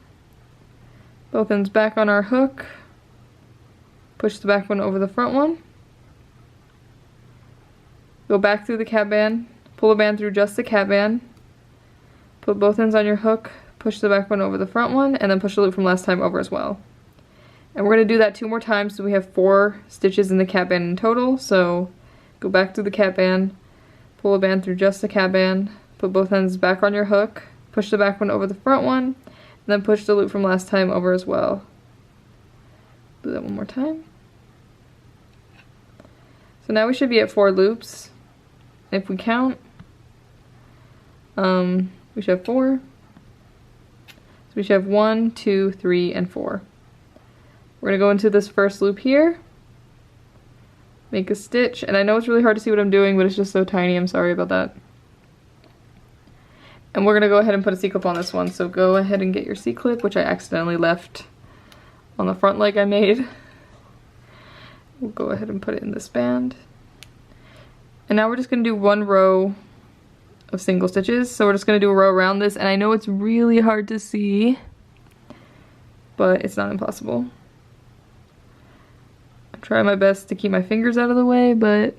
both ends back on our hook, push the back one over the front one, go back through the cap band, pull a band through just the cap band, put both ends on your hook, push the back one over the front one, and then push the loop from last time over as well. And we're going to do that 2 more times, so we have 4 stitches in the cap band in total, so go back through the cap band, pull a band through just the cap band, put both ends back on your hook, push the back one over the front one, and then push the loop from last time over as well. Do that one more time. So now we should be at 4 loops. If we count, we should have 4. So we should have 1, 2, 3, and 4. We're gonna go into this first loop here, make a stitch, and I know it's really hard to see what I'm doing, but it's just so tiny, I'm sorry about that. And we're gonna go ahead and put a C-clip on this one, so go ahead and get your C-clip, which I accidentally left on the front leg I made. We'll go ahead and put it in this band. And now we're just gonna do one row of single stitches, so we're just gonna do a row around this, and I know it's really hard to see, but it's not impossible. I try my best to keep my fingers out of the way, but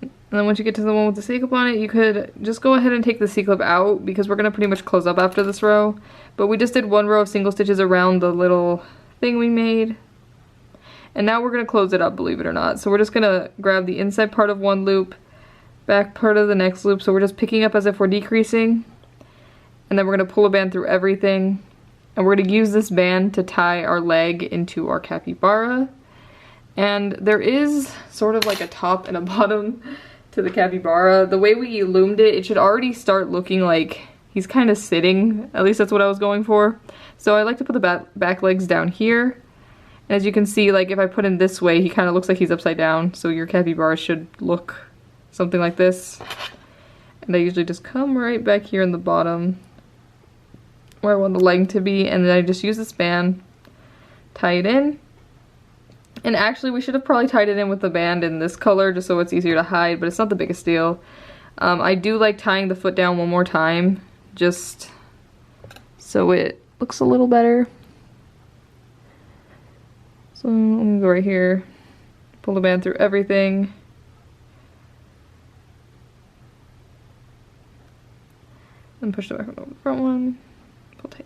and then once you get to the one with the C-clip on it, you could just go ahead and take the C-clip out because we're going to pretty much close up after this row. But we just did one row of single stitches around the little thing we made. And now we're going to close it up, believe it or not. So we're just going to grab the inside part of one loop, back part of the next loop. So we're just picking up as if we're decreasing. And then we're going to pull a band through everything. And we're going to use this band to tie our leg into our capybara. And there is sort of like a top and a bottom to the capybara. The way we loomed it, it should already start looking like he's kind of sitting. At least that's what I was going for. So I like to put the back legs down here. And as you can see, like if I put him this way, he kind of looks like he's upside down. So your capybara should look something like this. And I usually just come right back here in the bottom where I want the leg to be. And then I just use this band, tie it in. And actually, we should have probably tied it in with the band in this color just so it's easier to hide, but it's not the biggest deal. I do like tying the foot down one more time just so it looks a little better. So I'm gonna go right here, pull the band through everything. And push the back one over the front one, pull tight.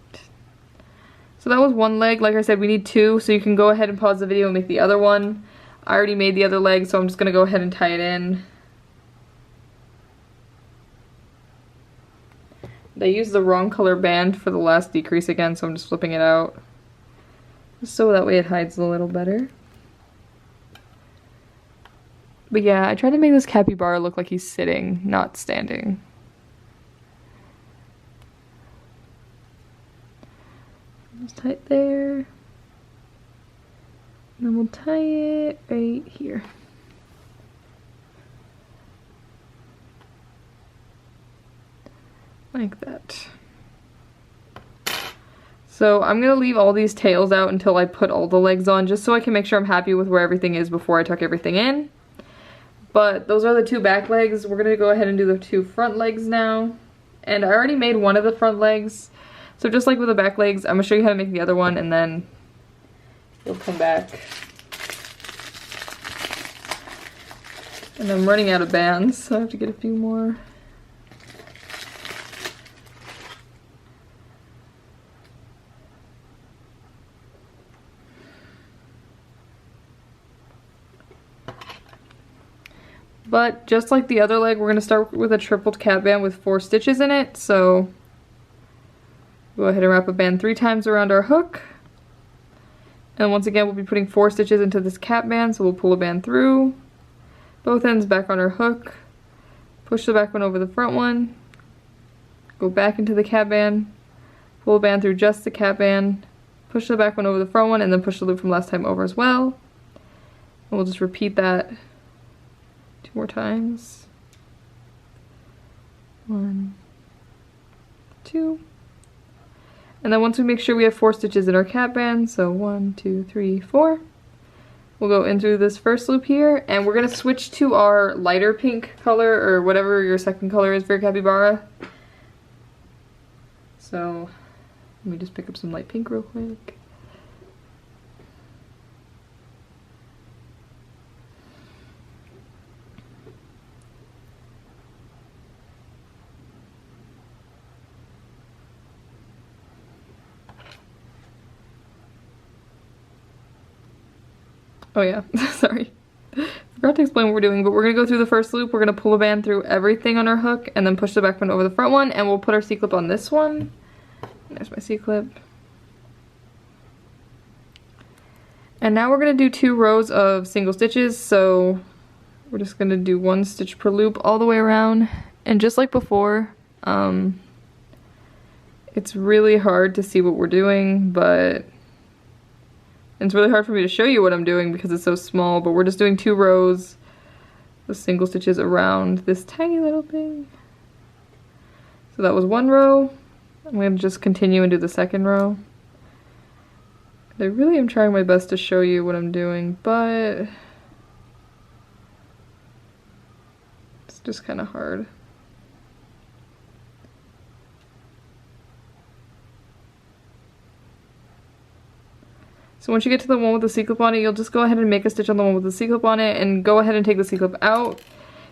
So that was one leg. Like I said, we need two, so you can go ahead and pause the video and make the other one. I already made the other leg, so I'm just gonna go ahead and tie it in. They used the wrong color band for the last decrease again, so I'm just flipping it out. Just so that way it hides a little better. But yeah, I tried to make this capybara look like he's sitting, not standing. Just tie it there. And then we'll tie it right here. Like that. So I'm going to leave all these tails out until I put all the legs on, just so I can make sure I'm happy with where everything is before I tuck everything in. But those are the two back legs. We're going to go ahead and do the two front legs now. And I already made one of the front legs. So just like with the back legs, I'm going to show you how to make the other one, and then you'll come back. And I'm running out of bands, so I have to get a few more. But just like the other leg, we're going to start with a tripled cap band with 4 stitches in it, so go ahead and wrap a band 3 times around our hook. And once again, we'll be putting 4 stitches into this cap band, so we'll pull a band through, both ends back on our hook, push the back one over the front one, go back into the cap band, pull a band through just the cap band, push the back one over the front one, and then push the loop from last time over as well. And we'll just repeat that 2 more times. 1, 2. And then once we make sure we have 4 stitches in our cap band, so 1, 2, 3, 4, we'll go in through this first loop here, and we're going to switch to our lighter pink color, or whatever your second color is for your capybara. So let me just pick up some light pink real quick. Oh yeah, sorry. Forgot to explain what we're doing, but we're going to go through the first loop. We're going to pull a band through everything on our hook and then push the back one over the front one, and we'll put our C-clip on this one. There's my C-clip. And now we're going to do 2 rows of single stitches, so we're just going to do 1 stitch per loop all the way around. And just like before, it's really hard to see what we're doing, but it's really hard for me to show you what I'm doing because it's so small, but we're just doing 2 rows of single stitches around this tiny little thing. So that was 1 row. I'm going to just continue and do the 2nd row. I really am trying my best to show you what I'm doing, but it's just kind of hard. So once you get to the one with the C-clip on it, you'll just go ahead and make a stitch on the one with the C-clip on it and go ahead and take the C-clip out.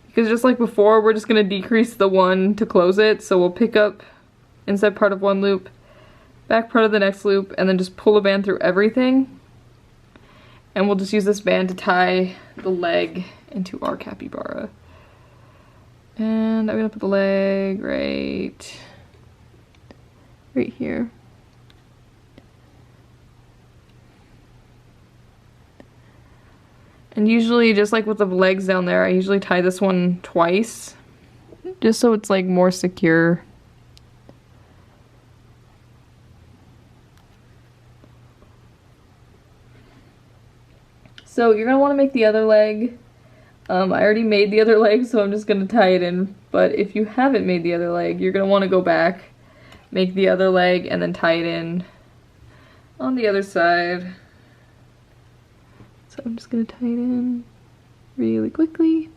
Because just like before, we're just going to decrease the one to close it. So we'll pick up inside part of one loop, back part of the next loop, and then just pull a band through everything. And we'll just use this band to tie the leg into our capybara. And I'm going to put the leg right here. And usually, just like with the legs down there, I usually tie this one twice, just so it's like more secure. So you're gonna want to make the other leg. I already made the other leg, so I'm just gonna tie it in. But if you haven't made the other leg, you're gonna want to go back, make the other leg, and then tie it in on the other side. So I'm just going to tie it in really quickly.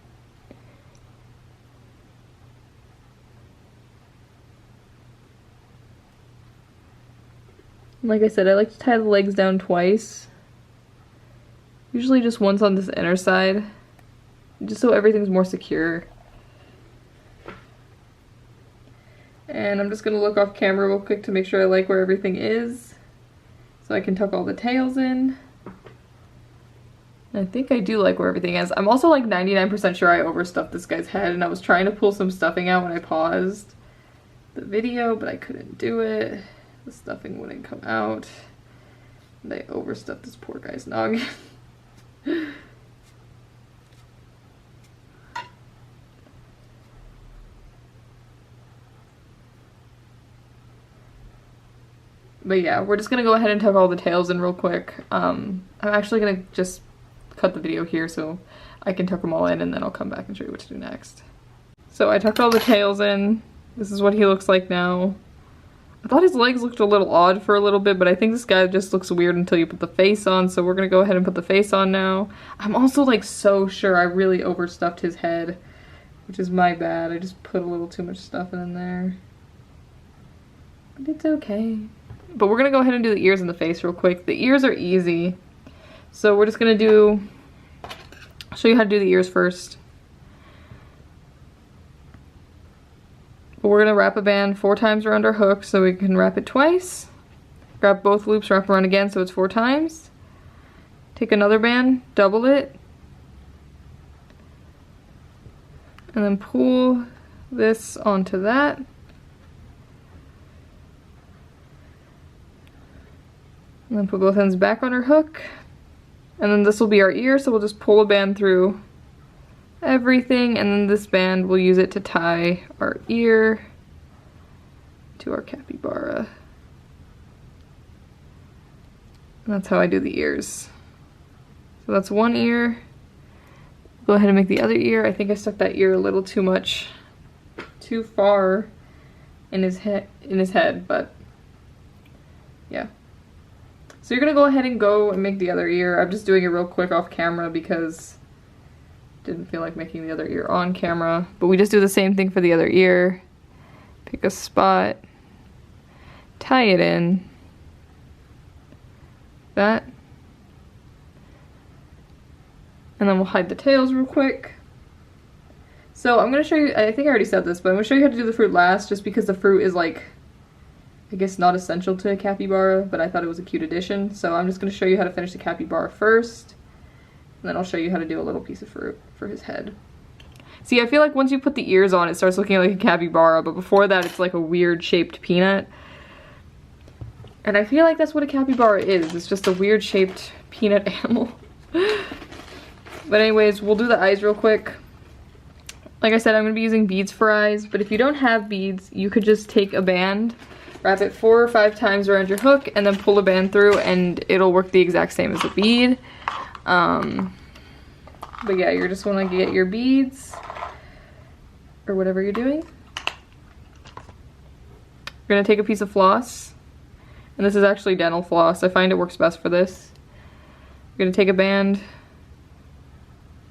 Like I said, I like to tie the legs down twice. Usually just once on this inner side, just so everything's more secure. And I'm just going to look off camera real quick to make sure I like where everything is, so I can tuck all the tails in. I think I do like where everything is. I'm also like 99% sure I overstuffed this guy's head, and I was trying to pull some stuffing out when I paused the video, but I couldn't do it. The stuffing wouldn't come out. And I overstuffed this poor guy's noggin. But yeah, we're just gonna go ahead and tuck all the tails in real quick. I'm actually gonna just cut the video here so I can tuck them all in, and then I'll come back and show you what to do next. So I tucked all the tails in. This is what he looks like now. I thought his legs looked a little odd for a little bit, but I think this guy just looks weird until you put the face on, so we're gonna go ahead and put the face on now. I'm also like so sure I really overstuffed his head, which is my bad. I just put a little too much stuff in there. But it's okay. But we're gonna go ahead and do the ears and the face real quick. The ears are easy. So we're just gonna show you how to do the ears first. But we're gonna wrap a band 4 times around our hook so we can wrap it twice. Grab both loops, wrap around again so it's 4 times. Take another band, double it. And then pull this onto that. And then put both ends back on our hook. And then this will be our ear, so we'll just pull a band through everything, and then this band, we'll use it to tie our ear to our capybara. And that's how I do the ears. So that's one ear. Go ahead and make the other ear. I think I stuck that ear a little too far in his head, but yeah. So you're gonna go ahead and make the other ear. I'm just doing it real quick off camera because I didn't feel like making the other ear on camera. But we just do the same thing for the other ear. Pick a spot, tie it in, that. And then we'll hide the tails real quick. So I'm gonna show you, I think I already said this, but I'm gonna show you how to do the fruit last, just because the fruit is like, I guess not essential to a capybara, but I thought it was a cute addition. So I'm just going to show you how to finish the capybara first, and then I'll show you how to do a little piece of fruit for his head. See, I feel like once you put the ears on, it starts looking like a capybara, but before that it's like a weird shaped peanut. And I feel like that's what a capybara is. It's just a weird shaped peanut animal. But anyways, we'll do the eyes real quick. Like I said, I'm going to be using beads for eyes, but if you don't have beads, you could just take a band, wrap it 4 or 5 times around your hook, and then pull the band through, and it'll work the exact same as a bead. But yeah, you just want to get your beads, or whatever you're doing. You're going to take a piece of floss, and this is actually dental floss. I find it works best for this. You're going to take a band,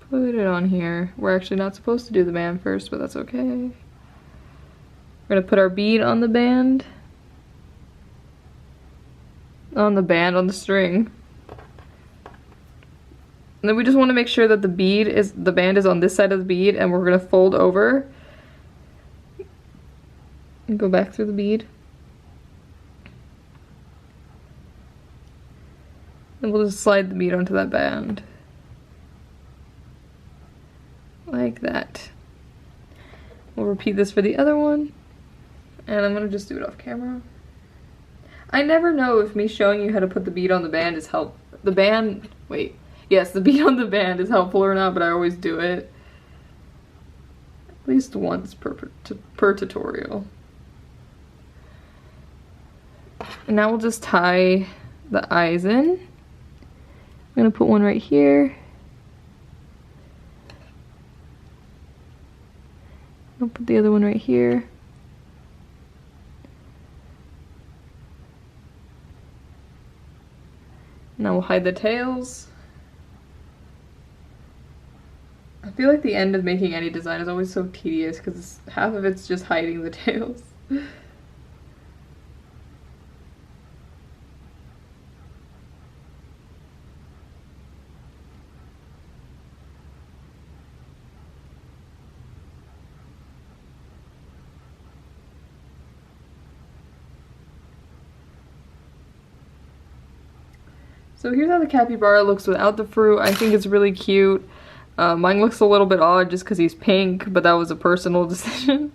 put it on here. We're actually not supposed to do the band first, but that's okay. We're going to put our bead on the band. On the string. And then we just want to make sure that the band is on this side of the bead, and we're going to fold over and go back through the bead. And we'll just slide the bead onto that band. Like that. We'll repeat this for the other one. And I'm going to just do it off camera. I never know if me showing you how to put the bead on the band is Yes, the bead on the band is helpful or not, but I always do it. At least once per tutorial. And now we'll just tie the eyes in. I'm going to put one right here. I'll put the other one right here. Now we'll hide the tails. I feel like the end of making any design is always so tedious because half of it's just hiding the tails. So here's how the capybara looks without the fruit. I think it's really cute. Mine looks a little bit odd just because he's pink, but that was a personal decision.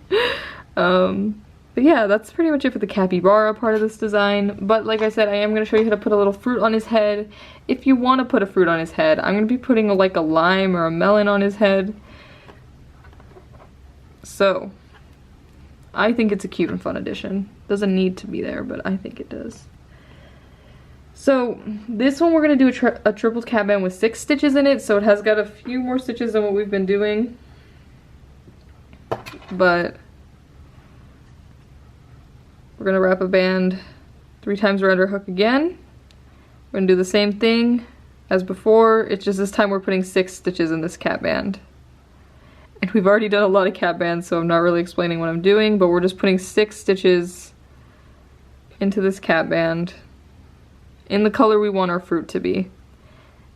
But yeah, that's pretty much it for the capybara part of this design. But like I said, I am going to show you how to put a little fruit on his head. If you want to put a fruit on his head, I'm going to be putting like a lime or a melon on his head. So, I think it's a cute and fun addition. Doesn't need to be there, but I think it does. So this one we're going to do a triple cap band with 6 stitches in it, so it has got a few more stitches than what we've been doing. But we're going to wrap a band 3 times around our hook again. We're going to do the same thing as before, it's just this time we're putting 6 stitches in this cap band. And we've already done a lot of cap bands, so I'm not really explaining what I'm doing, but we're just putting 6 stitches into this cap band in the color we want our fruit to be.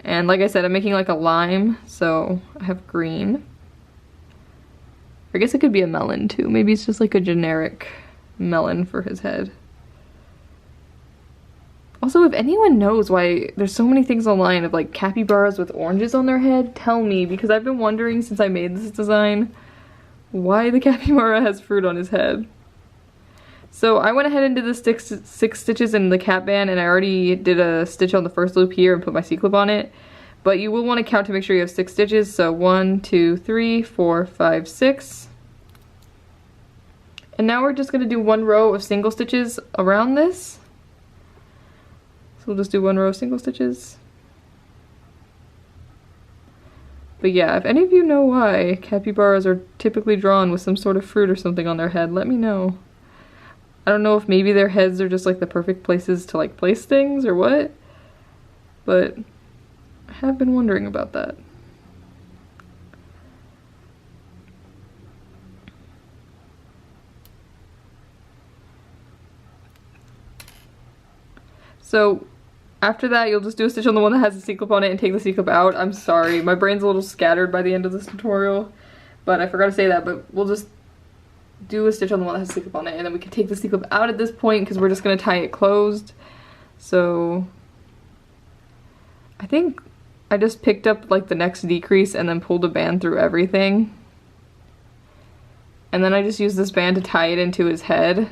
And like I said, I'm making like a lime, so I have green. I guess it could be a melon too. Maybe it's just like a generic melon for his head. Also, if anyone knows why there's so many things online of like capybaras with oranges on their head, tell me, because I've been wondering since I made this design why the capybara has fruit on his head. So I went ahead and did the 6 stitches in the cap band, and I already did a stitch on the first loop here and put my C-clip on it. But you will want to count to make sure you have 6 stitches. So 1, 2, 3, 4, 5, 6. And now we're just going to do 1 row of single stitches around this. So we'll just do 1 row of single stitches. But yeah, if any of you know why capybaras are typically drawn with some sort of fruit or something on their head, let me know. I don't know if maybe their heads are just like the perfect places to like place things or what, but I have been wondering about that. So after that, you'll just do a stitch on the one that has the C-clip on it and take the C-clip out. I'm sorry, my brain's a little scattered by the end of this tutorial, but I forgot to say that, but we'll just do a stitch on the one that has C-clip on it, and then we can take the C-clip out at this point because we're just going to tie it closed. So I think I just picked up like the next decrease and then pulled a band through everything. And then I just used this band to tie it into his head.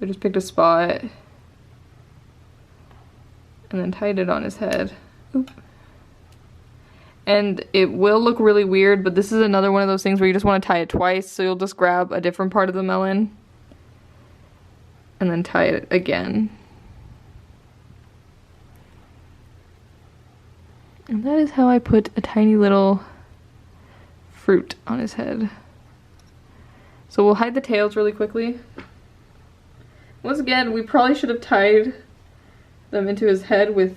I just picked a spot and then tied it on his head. Oop. And it will look really weird, but this is another one of those things where you just want to tie it twice, so you'll just grab a different part of the melon and then tie it again. And that is how I put a tiny little fruit on his head. So we'll hide the tails really quickly. Once again, we probably should have tied them into his head with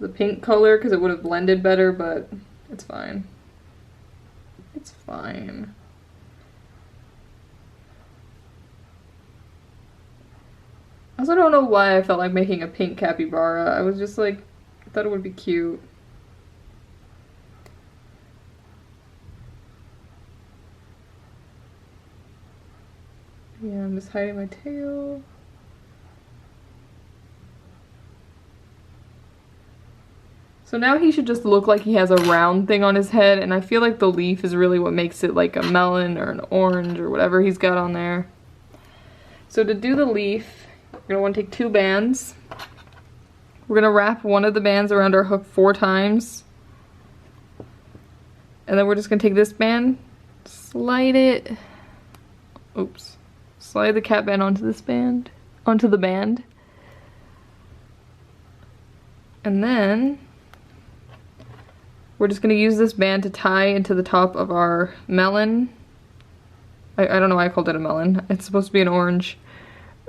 the pink color because it would have blended better, but it's fine. It's fine. I also don't know why I felt like making a pink capybara. I was just like, I thought it would be cute. Yeah, I'm just hiding my tail. So now he should just look like he has a round thing on his head, and I feel like the leaf is really what makes it like a melon or an orange or whatever he's got on there. So to do the leaf, you're gonna want to take 2 bands. We're gonna wrap one of the bands around our hook 4 times. And then we're just gonna take this band, slide it, oops, slide the cat band onto this band, onto the band. And then we're just gonna use this band to tie into the top of our melon. I don't know why I called it a melon. It's supposed to be an orange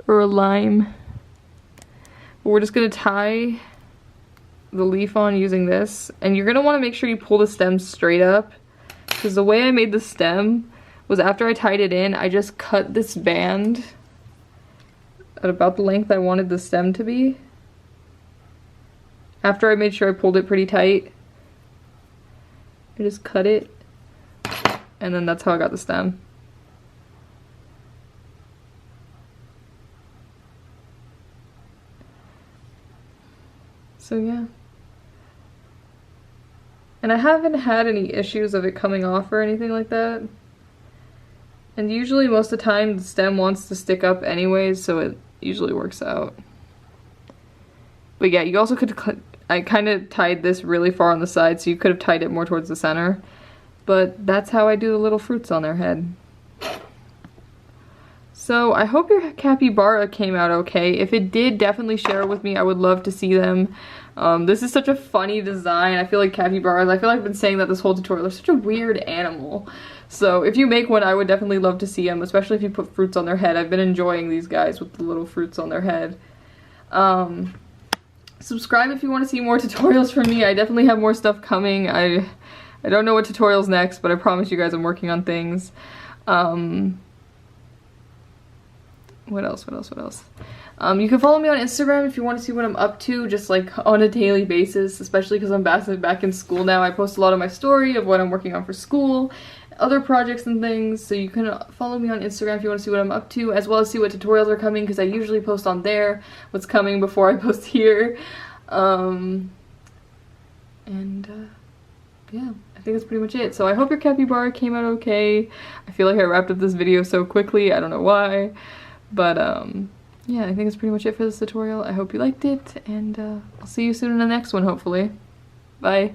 or a lime. But we're just gonna tie the leaf on using this. And you're gonna wanna make sure you pull the stem straight up, because the way I made the stem was after I tied it in, I just cut this band at about the length I wanted the stem to be. After I made sure I pulled it pretty tight, I just cut it, and then that's how I got the stem. So yeah. And I haven't had any issues of it coming off or anything like that. And usually most of the time the stem wants to stick up anyways, so it usually works out. But yeah, you also could, I kind of tied this really far on the side, so you could have tied it more towards the center. But that's how I do the little fruits on their head. So I hope your capybara came out okay. If it did, definitely share it with me. I would love to see them. This is such a funny design. I feel like capybaras, I feel like I've been saying that this whole tutorial, they're such a weird animal. So if you make one, I would definitely love to see them, especially if you put fruits on their head. I've been enjoying these guys with the little fruits on their head. Subscribe if you want to see more tutorials from me. I definitely have more stuff coming. I don't know what tutorial's next, but I promise you guys I'm working on things. What else? You can follow me on Instagram if you want to see what I'm up to, just like on a daily basis, especially because I'm back in school now. I post a lot of my story of what I'm working on for school, other projects and things, so you can follow me on Instagram if you want to see what I'm up to, as well as see what tutorials are coming, because I usually post on there what's coming before I post here. Yeah, I think that's pretty much it. So I hope your capybara came out okay. I feel like I wrapped up this video so quickly, I don't know why. But yeah, I think that's pretty much it for this tutorial. I hope you liked it, and I'll see you soon in the next one, hopefully. Bye.